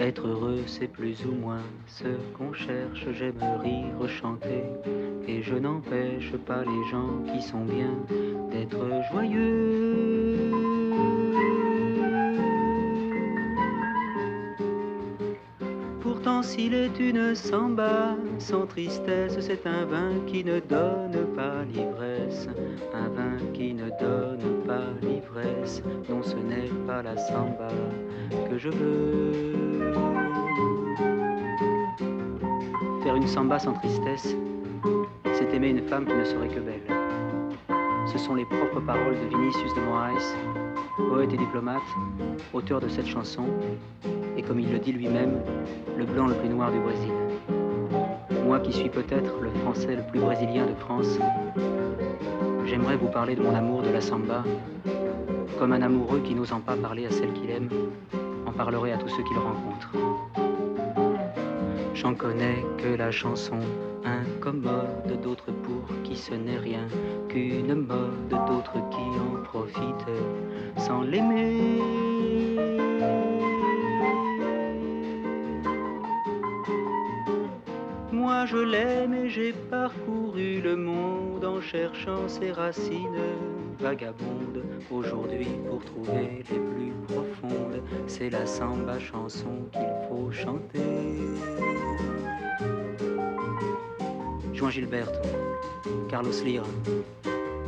Être heureux, c'est plus ou moins ce qu'on cherche. J'aime rire, chanter, et je n'empêche pas les gens qui sont bien d'être joyeux. Pourtant, s'il est une samba sans tristesse, c'est un vin qui ne donne pas l'ivresse. Un vin qui ne donne pas l'ivresse. Non, ce n'est pas la samba que je veux. Faire une samba sans tristesse, c'est aimer une femme qui ne serait que belle. Ce sont les propres paroles de Vinicius de Moraes, poète et diplomate, auteur de cette chanson, et comme il le dit lui-même, le blanc le plus noir du Brésil. Moi qui suis peut-être le français le plus brésilien de France, j'aimerais vous parler de mon amour de la samba, comme un amoureux qui n'osant pas parler à celle qu'il aime, en parlerait à tous ceux qu'il rencontre. J'en connais que la chanson incommode, d'autres pour qui ce n'est rien qu'une mode, d'autres qui en profitent sans l'aimer. Moi je l'aime et j'ai parcouru le monde en cherchant ses racines vagabondes. Aujourd'hui pour trouver les plus profondes, c'est la samba chanson qu'il faut chanter. Juan Gilberto, Carlos Lira,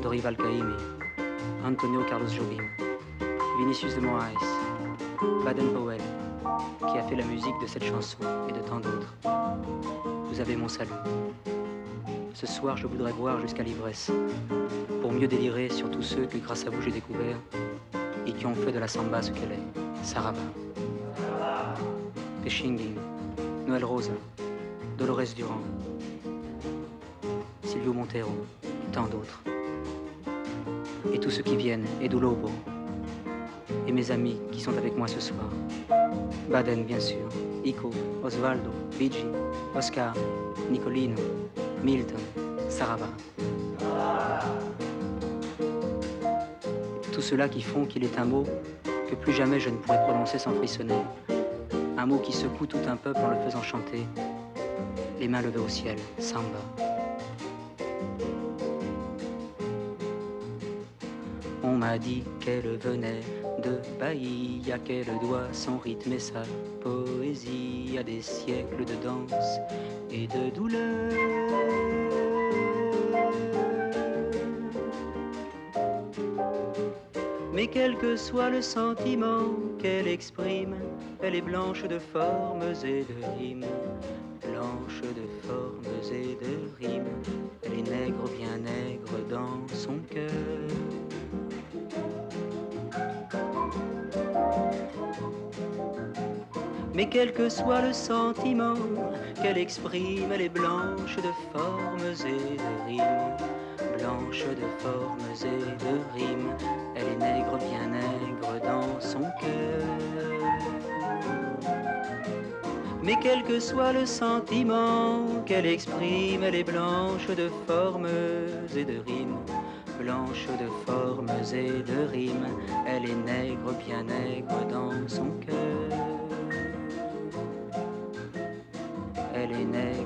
Dorival Caymmi, Antonio Carlos Jobim, Vinicius de Moraes, Baden Powell, qui a fait la musique de cette chanson et de tant d'autres. Vous avez mon salut. Ce soir, je voudrais boire jusqu'à l'ivresse, pour mieux délirer sur tous ceux que grâce à vous j'ai découvert et qui ont fait de la samba ce qu'elle est. Saraba, Pechinguin, Noël Rosa, Dolores Durand, Silvio Montero et tant d'autres. Et tous ceux qui viennent, Edu Lobo, et mes amis qui sont avec moi ce soir. Baden, bien sûr, Ico, Osvaldo, Vigi, Oscar, Nicolino, Milton, Sarava. Tout cela qui font qu'il est un mot que plus jamais je ne pourrai prononcer sans frissonner. Un mot qui secoue tout un peuple en le faisant chanter, les mains levées au ciel, samba. On m'a dit qu'elle venait de Bahia, qu'elle doit son rythme et sa poésie à des siècles de danse et de douleur. Mais quel que soit le sentiment qu'elle exprime, elle est blanche de formes et de rimes. Blanche de formes et de rimes, elle est nègre, bien nègre dans son cœur. Mais quel que soit le sentiment qu'elle exprime, elle est blanche de formes et de rimes. Blanche de formes et de rimes, elle est nègre, bien nègre dans son cœur. Mais quel que soit le sentiment qu'elle exprime, elle est blanche de formes et de rimes. Blanche de formes et de rimes, elle est nègre, bien nègre dans son cœur. Elle est nègre.